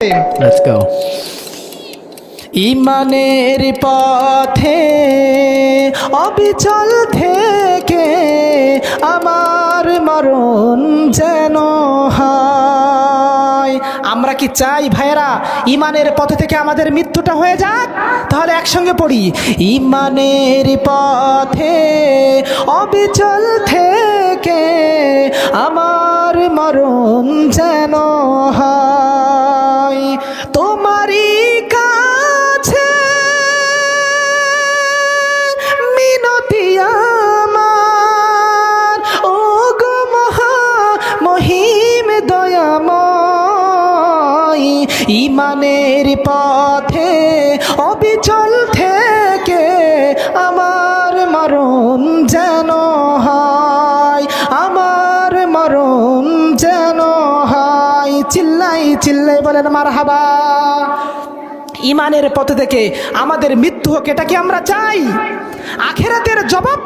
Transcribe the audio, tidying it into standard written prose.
Let's go. ইমানের পথে অবিচল থেকে আমার মরণ যেন হয়। আমরা কি চাই ভাইয়েরা ইমানের পথে থেকে আমাদের মৃত্যুটা হয়ে যাক? তাহলে একসঙ্গে পড়ি, ইমানের পথে অবিচল থেকে আমার মরণ যেন হয়। তোমারই কাছে মিনতি আমার, ও গো মহা মহিম দয়াময়, ইমানের পথে অবিচল থেকে আমার মরণ যেন হয়, আমার মরণ যেন হয়। চিল্লাই চিল্লাই বলেন মারহাবা। ইমানের পথে থেকে আমাদের মৃত্যু হোক, এটা কি আমরা চাই? আখিরাতের জবাব